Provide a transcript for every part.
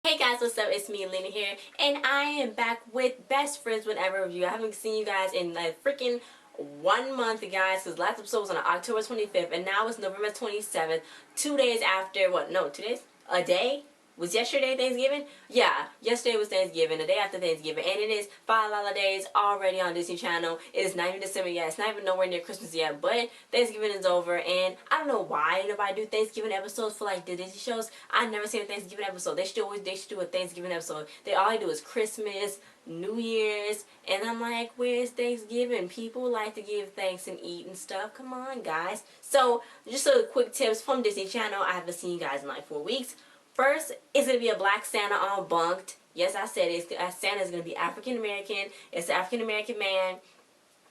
Hey guys, what's up? It's me, Lena here, and I am back with Best Friends Whenever Review. I haven't seen you guys in like freaking 1 month, guys, because last episode was on October 25th, and now it's November 27th, 2 days after, what, no, 2 days? A day? Was yesterday Thanksgiving? Yeah, yesterday was Thanksgiving, the day after Thanksgiving, and it is FA-LA-LA-LIDAYS already on Disney Channel. It is not even December yet. It's not even nowhere near Christmas yet, but Thanksgiving is over, and I don't know why nobody do Thanksgiving episodes for like the Disney shows. I've never seen a Thanksgiving episode. They should do a Thanksgiving episode. All they do is Christmas, New Year's, and I'm like, where's Thanksgiving? People like to give thanks and eat and stuff. Come on, guys. So, just a quick tips from Disney Channel. I haven't seen you guys in like 4 weeks. First, it's going to be a black Santa on Bunked. Yes, I said it. Santa is going to be African American. It's an African American man.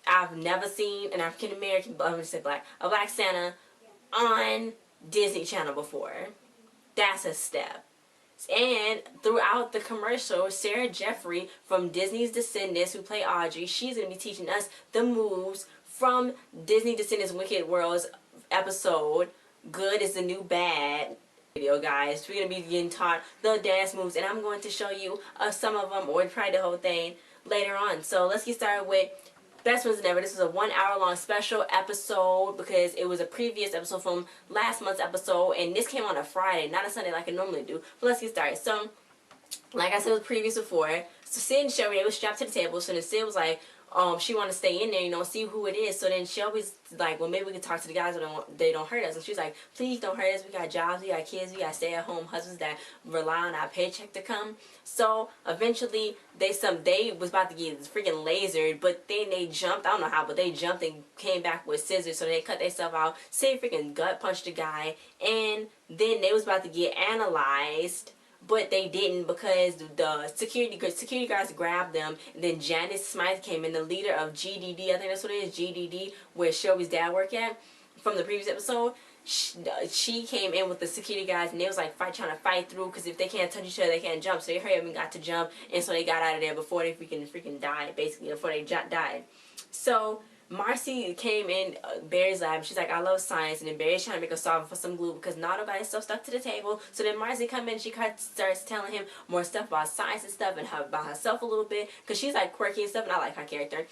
I've never seen an African American, I'm going to say black, a black Santa on Disney Channel before. That's a step. And throughout the commercial, Sarah Jeffrey from Disney's Descendants, who play Audrey, she's going to be teaching us the moves from Disney Descendants Wicked World's episode, Good is the New Bad. Video, guys, we're going to be getting taught the dance moves, and I'm going to show you some of them, or probably the whole thing, later on. So let's get started with Best Friends Whenever. This is a 1 hour long special episode because it was a previous episode from last month's episode, and this came on a Friday, not a Sunday like I normally do. But let's get started. So, like I said with previous before, so Cyd and Shelby, they was strapped to the table, so then Cyd was like, she want to stay in there, you know, see who it is. So then Shelby's like, well, maybe we can talk to the guys so they don't hurt us. And she's like, please don't hurt us. We got jobs, we got kids, we got stay-at-home husbands that rely on our paycheck to come. So eventually they was about to get freaking lasered, but then they jumped. I don't know how, but they jumped and came back with scissors. So they cut themselves out. Cyd freaking gut punched the guy, and then they was about to get analyzed. But they didn't because the security guards grabbed them. And then Janice Smythe came in, the leader of GDD. I think that's what it is, GDD, where Shelby's dad worked at from the previous episode. She came in with the security guys, and they was like trying to fight through because if they can't touch each other, they can't jump. So they hurried up and got to jump, and so they got out of there before they freaking died, basically, before they died. So Marcy came in Barry's lab. She's like, I love science. And then Barry's trying to make a solver for some glue because Nado got himself stuck to the table. So then Marcy come in. She starts telling him more stuff about science and stuff and about herself a little bit because she's like quirky and stuff, and I like her character.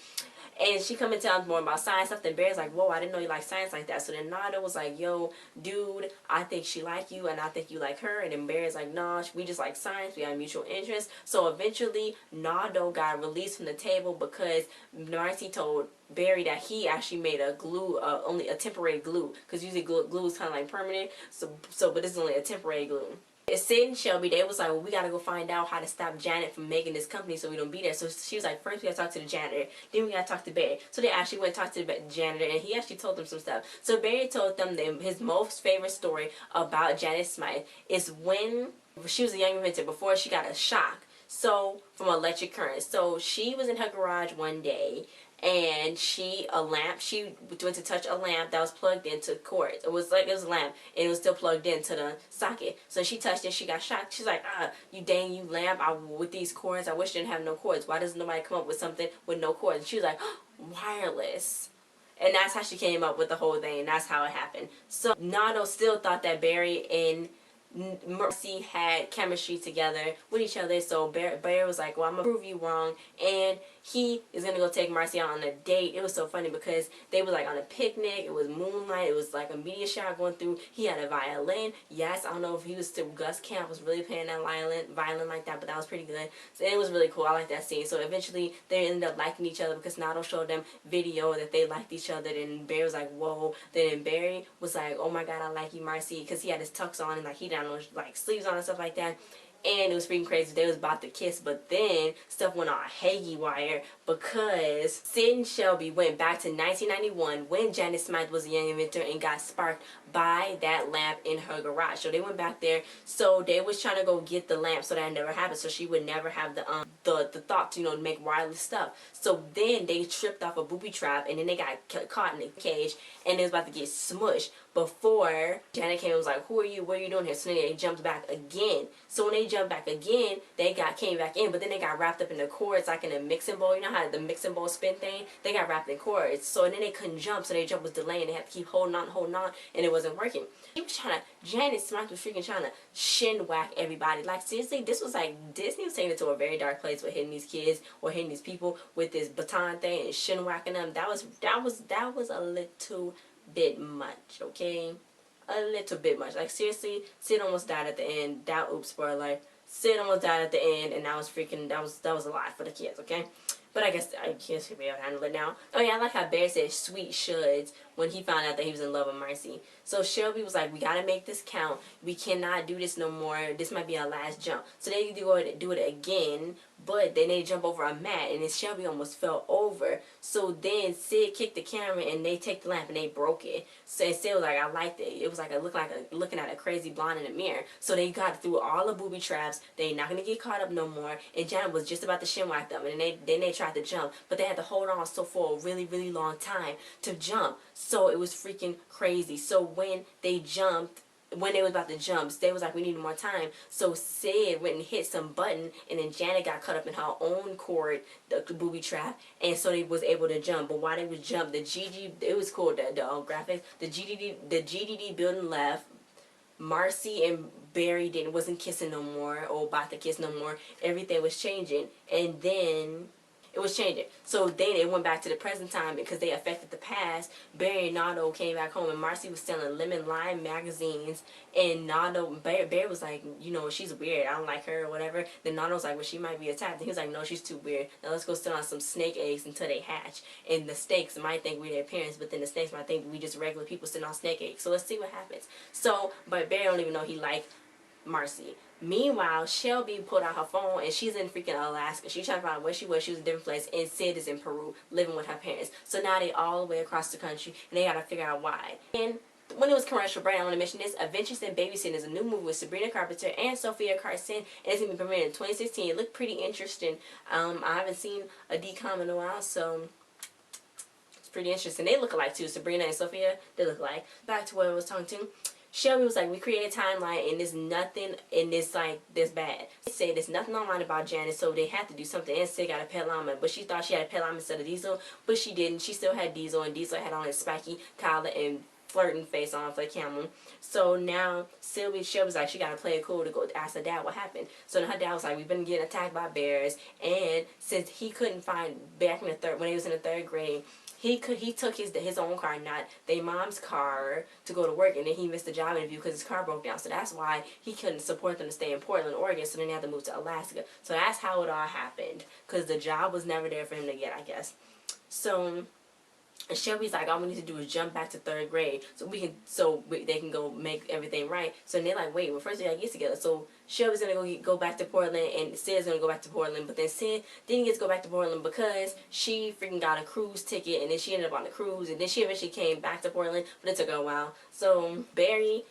And she come and tell him more about science stuff. Then Barry's like, whoa, I didn't know you like science like that. So then Nado was like, yo, dude, I think she like you and I think you like her. And then Barry's like, nah, we just like science. We have mutual interest. So eventually Nado got released from the table because Marcy told Barry that he actually made a glue, only a temporary glue. Because usually glue is kind of like permanent. But this is only a temporary glue. Cyd and Shelby, they was like, well, we gotta go find out how to stop Janet from making this company so we don't be there. So she was like, first we gotta talk to the janitor, then we gotta talk to Barry. So they actually went and talked to the janitor, and he actually told them some stuff. So Barry told them that his most favorite story about Janet Smythe is when she was a young inventor, before she got a shock. So, from electric current. So she was in her garage one day, and she went to touch a lamp that was plugged into cords. It was a lamp, and it was still plugged into the socket. So she touched it, she got shocked. She's like, you dang you lamp, with these cords, I wish it didn't have no cords. Why doesn't nobody come up with something with no cords? And she was like, wireless. And that's how she came up with the whole thing, and that's how it happened. So Nado still thought that Barry and Marcy had chemistry together with each other. So Barry was like, well, I'm gonna prove you wrong, and he is gonna go take Marcy out on a date. It was so funny because they were like on a picnic. It was moonlight. It was like a meteor shower going through. He had a violin. Yes, I don't know if he was still, Gus Kamp was really playing that violin like that, but that was pretty good. So it was really cool. I like that scene. So eventually they ended up liking each other because Nado showed them video that they liked each other. Then Barry was like, whoa. Then Barry was like, oh my god, I like you, Marcy, because he had his tux on and like he didn't know like sleeves on and stuff like that. And it was freaking crazy. They was about to kiss, but then stuff went on haywire because Cyd and Shelby went back to 1991 when Janet Smythe was a young inventor and got sparked by that lamp in her garage. So they went back there. So they was trying to go get the lamp so that never happened. So she would never have the thought to, to make wireless stuff. So then they tripped off a booby trap, and then they got caught in a cage, and they was about to get smushed before Janet came and was like, who are you? What are you doing here? So then they jumped back again. So when they jumped back again, they came back in, but then they got wrapped up in the cords like in a mixing bowl. You know how the mixing bowl spin thing? They got wrapped in cords. So then they couldn't jump, so their jump was delayed, and they had to keep holding on, and it wasn't working. He was trying to, Janet Smith was freaking trying to shin whack everybody. Like, seriously, this was like, Disney was taking it to a very dark place with hitting these kids or hitting these people with this baton thing and shin whacking them. That was a little bit much, okay? A little bit much. Like, seriously, Cyd almost died at the end. That, oops, spoiler. Cyd almost died at the end, and that was a lot for the kids, okay? But I guess I can't be able to handle it now. Oh yeah, I like how Bear said sweet shoulds when he found out that he was in love with Marcy. So Shelby was like, we gotta make this count. We cannot do this no more. This might be our last jump. So they do it again, but then they jump over a mat, and then Shelby almost fell over. So then Cyd kicked the camera, and they take the lamp, and they broke it. So Cyd was like, I liked it. It was like looking at a crazy blonde in the mirror. So they got through all the booby traps. They not gonna get caught up no more. And Janet was just about to shinwhack them, and then they tried to jump, but they had to hold on so for a really, really long time to jump. So it was freaking crazy. So when they jumped, when they was about to jump, they was like, we need more time. So Cyd went and hit some button, and then Janet got caught up in her own cord, the booby trap, and so they was able to jump. But while they was jump, the GG, it was cool, the graphics, the GDD building left. Marcy and Barry wasn't kissing no more, or about to kiss no more. Everything was changing, and then it was changing. So then it went back to the present time because they affected the past. Barry and Nardo came back home, and Marcy was selling lemon lime magazines, and Barry was like, you know, she's weird, I don't like her or whatever. Then Nardo was like, well, she might be attacked. And he was like, no, she's too weird. Now let's go sit on some snake eggs until they hatch. And the snakes might think we're their parents, but then the snakes might think we just regular people sitting on snake eggs. So let's see what happens. So, but Barry don't even know he liked Marcy. Meanwhile, Shelby pulled out her phone, and she's in freaking Alaska. She's trying to find out where she was. She was in a different place, and Cyd is in Peru living with her parents. So now they all the way across the country, and they gotta figure out why. And when it was commercial break, I want to mention this. Adventures in Babysitting is a new movie with Sabrina Carpenter and Sophia Carson, and it's going to be premiered in 2016. It looked pretty interesting. I haven't seen a DCOM in a while, so it's pretty interesting. They look alike too. Sabrina and Sophia, they look alike. Back to what I was talking to. Shelby was like, we created a timeline, and there's nothing in this, like, this bad. They said there's nothing online about Janet, so they had to do something. And Cyd got a pet llama, but she thought she had a pet llama instead of Diesel, but she didn't. She still had Diesel, and Diesel had on his spiky collar and flirting face on for the camera. So now Shelby was like, she got to play it cool to go ask her dad what happened. So then her dad was like, we've been getting attacked by bears, and since he couldn't find, back in the when he was in the 3rd grade, he took his own car, not their mom's car, to go to work, and then he missed the job interview because his car broke down. So that's why he couldn't support them to stay in Portland, Oregon. So then he had to move to Alaska. So that's how it all happened, because the job was never there for him to get, I guess. So and Shelby's like, all we need to do is jump back to 3rd grade so they can go make everything right. So they're like, wait, well, first we gotta get together. So Shelby's gonna go back to Portland, and Cyd's gonna go back to Portland. But then Cyd didn't get to go back to Portland because she freaking got a cruise ticket, and then she ended up on the cruise, and then she eventually came back to Portland, but it took her a while. So Barry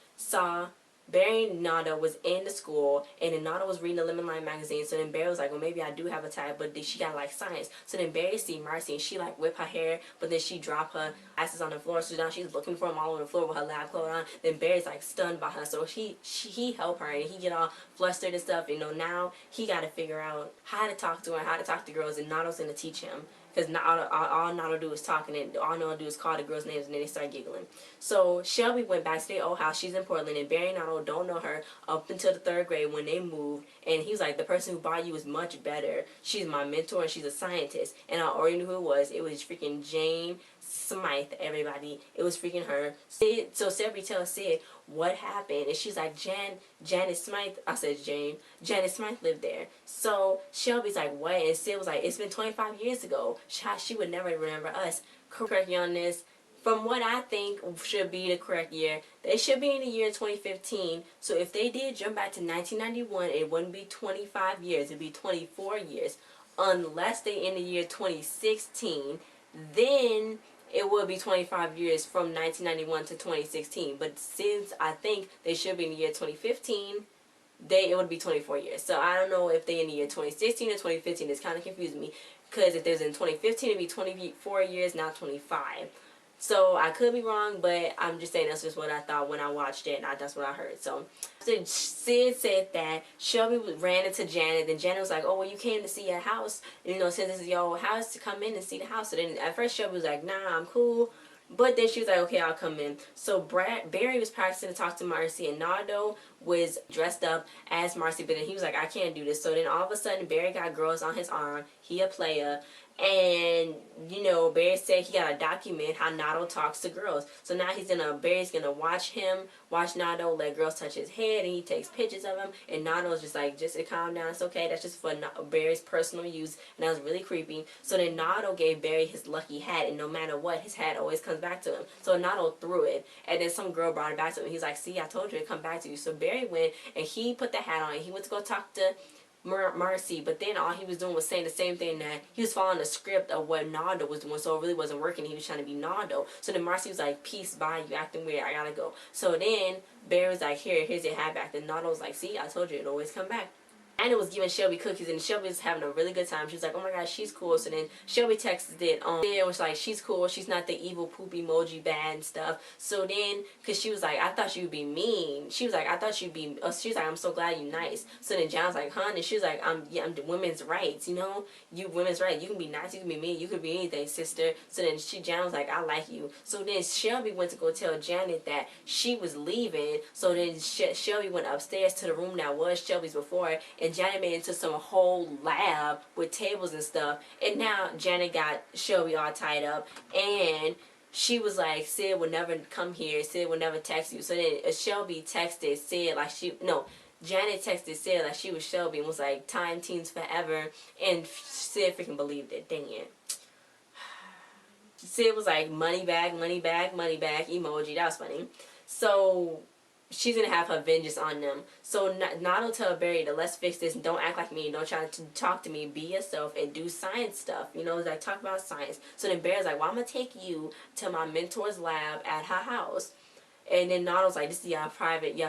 and Nada was in the school, and then Nada was reading the Lemon Lime magazine. So then Barry was like, well, maybe I do have a type, but she got like science. So then Barry see Marcy, and she like whip her hair, but then she drop her glasses on the floor. So now she's looking for them all over the floor with her lab coat on. Then Barry's like stunned by her, so he helped her, and he get all flustered and stuff. You know, now he got to figure out how to talk to her, how to talk to girls, and Nada's gonna teach him. Because all Nada do is talking, and all Nada do is call the girls' names, and then they start giggling. So Shelby went back to their old house. She's in Portland, and Barry and Nada don't know her up until the 3rd grade when they moved. And he was like, the person who bought you is much better. She's my mentor, and she's a scientist. And I already knew who it was. It was freaking Jane Smythe, everybody. It was freaking her. So Shelby tells Cyd what happened, and she's like, Janet Smythe. I said Jane. Janet Smythe lived there. So Shelby's like, what? And Cyd was like, it's been 25 years ago. She would never remember us. Correct you on this. From what I think should be the correct year, they should be in the year 2015. So if they did jump back to 1991, it wouldn't be 25 years. It'd be 24 years. Unless they in the year 2016, then it would be 25 years from 1991 to 2016. But since I think they should be in the year 2015, it would be 24 years. So I don't know if they in the year 2016 or 2015. It's kind of confusing me, because if there's in 2015, it'd be 24 years, not 25. So I could be wrong, but I'm just saying that's just what I thought when I watched it, and that's what I heard. So Cyd said that Shelby ran into Janet, and Janet was like, oh, well, you came to see your house, and, you know, since this is your house, to come in and see the house. So then at first Shelby was like, nah, I'm cool. But then she was like, okay, I'll come in. So Barry was practicing to talk to Marcy, and Nardo was dressed up as Marcy, but then he was like, I can't do this. So then all of a sudden, Barry got girls on his arm. He a player. And, you know, Barry said he got to document how Nardo talks to girls. So now Barry's going to watch Nardo let girls touch his head, and he takes pictures of him. And Nardo's just like, just calm down, it's okay. That's just for Barry's personal use. And that was really creepy. So then Nardo gave Barry his lucky hat, and no matter what, his hat always comes back to him. So Nardo threw it, and then some girl brought it back to him. He's like, see, I told you it'd come back to you. So Barry went, and he put the hat on, and he went to go talk to Marcy, but then all he was doing was saying the same thing, that he was following the script of what Nardo was doing, so it really wasn't working. He was trying to be Nardo. So then Marcy was like, peace, bye, you acting weird, I gotta go. So then Barry was like, here's your hat back. Then Nardo was like, see, I told you it'd always come back. And it was giving Shelby cookies, and Shelby was having a really good time. She was like, oh my gosh, she's cool. So then Shelby texted it. It was like, she's cool. She's not the evil poop emoji bad and stuff. So then, because she was like, I thought you'd be mean. She was like, I thought you'd be, she was like, I'm so glad you're nice. So then John was like, huh? And she was like, I'm the women's rights, you know? You women's rights. You can be nice. You can be mean. You could be anything, sister. So then Jan was like, I like you. So then Shelby went to go tell Janet that she was leaving. So then Shelby went upstairs to the room that was Shelby's before, and Janet made it into some whole lab with tables and stuff. And now Janet got Shelby all tied up, and she was like, Cyd would never come here. Cyd would never text you. So then Shelby texted Cyd like Janet texted Cyd like she was Shelby and was like, time teens forever. And Cyd freaking believed it. Dang it. Cyd was like, money bag, money bag, money bag emoji. That was funny. So she's gonna have her vengeance on them. So Nardo tell Barry to let's fix this. Don't act like me. Don't try to talk to me. Be yourself and do science stuff. You know, like talk about science. So then Barry's like, well, I'm gonna take you to my mentor's lab at her house. And then Nardo's like, this is your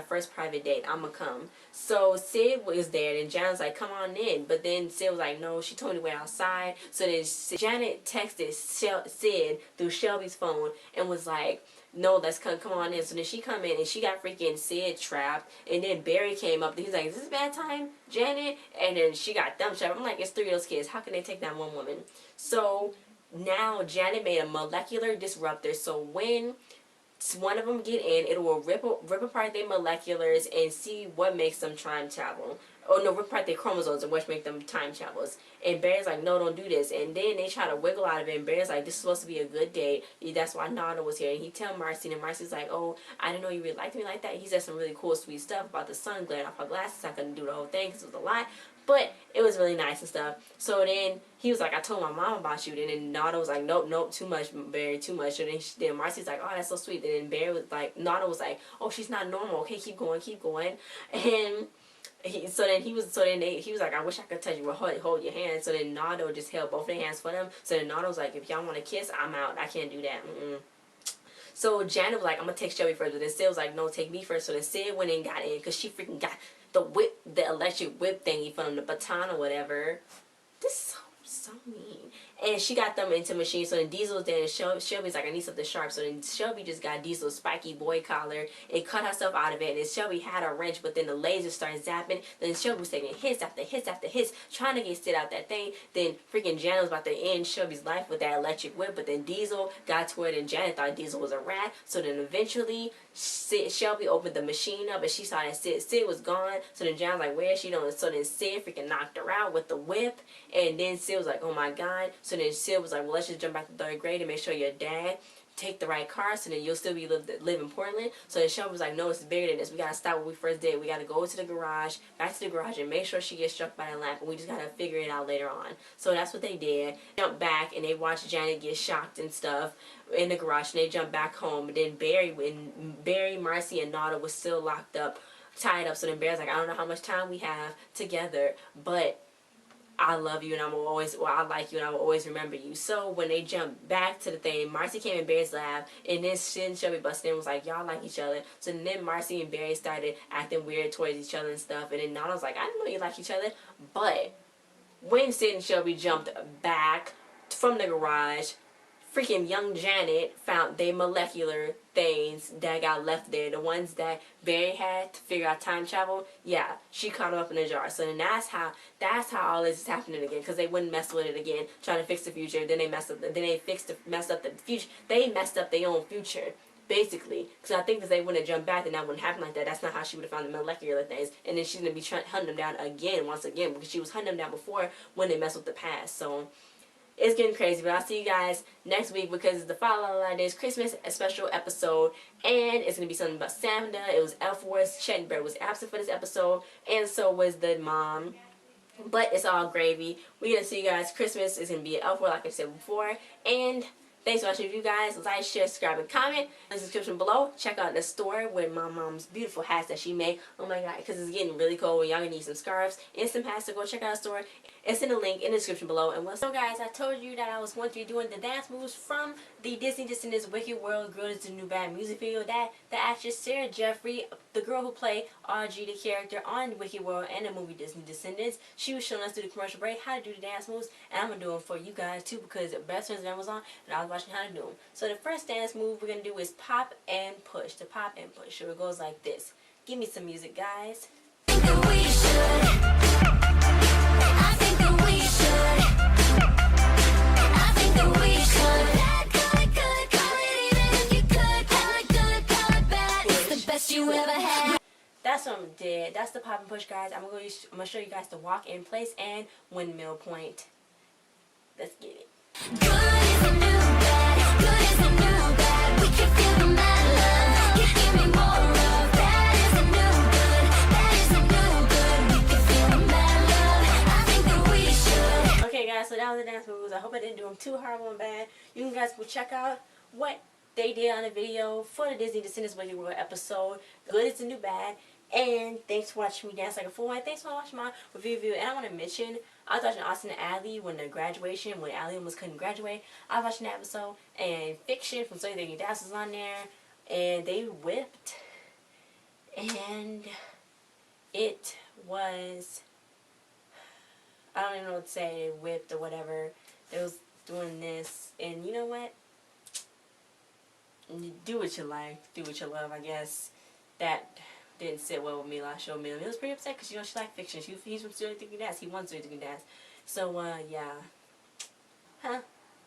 first private date. I'm gonna come. So Cyd was there, and Janet's like, come on in. But then Cyd was like, no, she told me to wait outside. So then Janet texted Cyd through Shelby's phone and was like, no, let's come on in. So then she come in, and she got freaking Cyd trapped. And then Barry came up, and he's like, is this a bad time, Janet? And then she got them trapped. I'm like, it's 3 of those kids. How can they take down one woman? So now Janet made a molecular disruptor. So when one of them get in, it will rip apart their moleculars and see what makes them time travel. Oh no, rip apart their chromosomes and what make them time travelers. And Barry's like, no, don't do this. And then they try to wiggle out of it, and Barry's like, this is supposed to be a good date. That's why Nardo was here. And he tell Marcy, and Marcy's like, oh, I didn't know you really liked me like that. He said some really cool, sweet stuff about the sun glaring off her glasses. I couldn't do the whole thing because it was a lot. But it was really nice and stuff. So then he was like, I told my mom about you. And then Nardo was like, nope, too much, Barry, too much. And then Marcy's like, oh, that's so sweet. And then Barry was like, Nardo was like, oh, she's not normal. Okay, keep going. And he was like, I wish I could touch you, hold your hand. So then Nardo just held both their hands for them. So then Nardo was like, if y'all want to kiss, I'm out. I can't do that. So Janet was like, I'm gonna take Shelby first. But then Cyd was like, no, take me first. So then Cyd went and got in, because she freaking got the electric whip thingy from the baton or whatever. This is so mean. And she got them into machines. So then Diesel's there, and Shelby's like, I need something sharp. So then Shelby just got Diesel's spiky boy collar and cut herself out of it. And then Shelby had a wrench, but then the laser started zapping. Then Shelby was taking hits after hits after hits, trying to get Cyd out that thing. Then freaking Janet was about to end Shelby's life with that electric whip, but then Diesel got to it, and Janet thought Diesel was a rat. So then eventually Shelby opened the machine up, and she saw that Cyd was gone. So then Janet was like, where is she doing? So then Cyd freaking knocked her out with the whip. And then Cyd was like, oh my god. So then Cyd was like, well, let's just jump back to 3rd grade and make sure your dad take the right car, so then you'll still be live in Portland. So then Shelby was like, no, it's bigger than this. We gotta stop when we first did. We gotta go to the garage, back to the garage, and make sure she gets struck by the lamp, and we just gotta figure it out later on. So that's what they did. Jumped back, and they watched Janet get shocked and stuff in the garage, and they jumped back home. And then Barry, Marcy, and Nardo was still locked up, tied up. So then Barry's like, I don't know how much time we have together, but I love you, and I like you, and I will always remember you. So when they jumped back to the thing, Marcy came in Barry's lab, and then Shelby busted in and was like, y'all like each other. So then Marcy and Barry started acting weird towards each other and stuff, and then Nana was like, I didn't know you like each other. But when Cyd and Shelby jumped back from the garage, freaking young Janet found they molecular things that got left there. The ones that Barry had to figure out time travel. Yeah, she caught them up in a jar. So then that's how all this is happening again. Because they wouldn't mess with it again, trying to fix the future. Then they messed up. Then they messed up the future. They messed up their own future. Basically, because I think if they wouldn't have jumped back, then that wouldn't happen like that. That's not how she would have found the molecular things. And then she's going to be hunting them down again, once again, because she was hunting them down before when they messed with the past. So, it's getting crazy. But I'll see you guys next week because it's the FA-LA-LA-LIDAYS Christmas special episode. And it's going to be something about Santa. It was F-Force. Ched was absent for this episode. And so was the mom. But it's all gravy. We're going to see you guys. Christmas is going to be at F-Force, like I said before. And thanks for watching. You guys like, share, subscribe, and comment in the description below. Check out the store with my mom's beautiful hats that she made. Oh my god, because it's getting really cold. Y'all gonna need some scarves and some hats, so go check out the store. It's in the link in the description below. And so guys, I told you that I was going to be doing the dance moves from the Disney Descendants Wicked World Girl is the New Bad music video that the actress Sarah Jeffrey, the girl who played Audrey, the character on Wicked World and the movie Disney Descendants, she was showing us through the commercial break how to do the dance moves, and I'm gonna do them for you guys too because Best Friends was on and I was watching how to do them. So the first dance move we're gonna do is pop and push. The pop and push. So it goes like this. Give me some music, guys. That's what I did. That's the pop and push, guys. I'm gonna show you guys the walk in place and windmill point. Let's get it. Good is the new bad. Good is the new bad. We can feel the mad love. You give me more of. Bad is the new good. Bad is the new good. We can feel the mad love. I think that we should. Okay, guys. So that was the dance moves. I hope I didn't do them too horrible and bad. You guys go check out what they did on the video for the Disney Descendants Wicked World episode. Good is the new bad. And thanks for watching me dance like a fool. And thanks for watching my review. And I want to mention, I was watching Austin and Allie when the graduation, when Allie almost couldn't graduate. I was watching that episode. And Fiction from So You Think Your Dance was on there. And they whipped. And it was, I don't even know what to say, whipped or whatever. They was doing this. And you know what? Do what you like. Do what you love, I guess. That didn't sit well with me last show. He was pretty upset because, you know, she liked Fiction. He's from So You Think You Dance. He wants So You Think You Dance. So, yeah.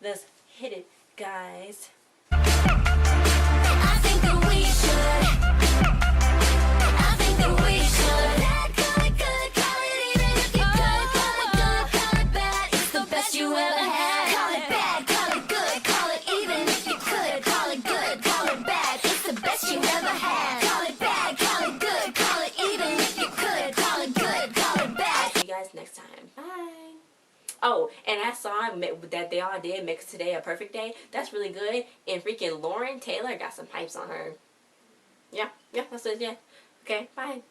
Let's hit it, guys. I think that we should. I think that we should. Call it good, call it even if you could. Call it good, call it bad. It's the best you ever had. Call it bad, call it good, call it even if you could. Call it good, call it bad. It's the best you ever had. Call it bad, call it good, call it even if you could. Call it good, call it bad. See you guys next time. Bye. Oh, and that song that they all did, Makes Today a Perfect Day, that's really good. And freaking Lauren Taylor got some pipes on her. Yeah, that's it, yeah. Okay, bye.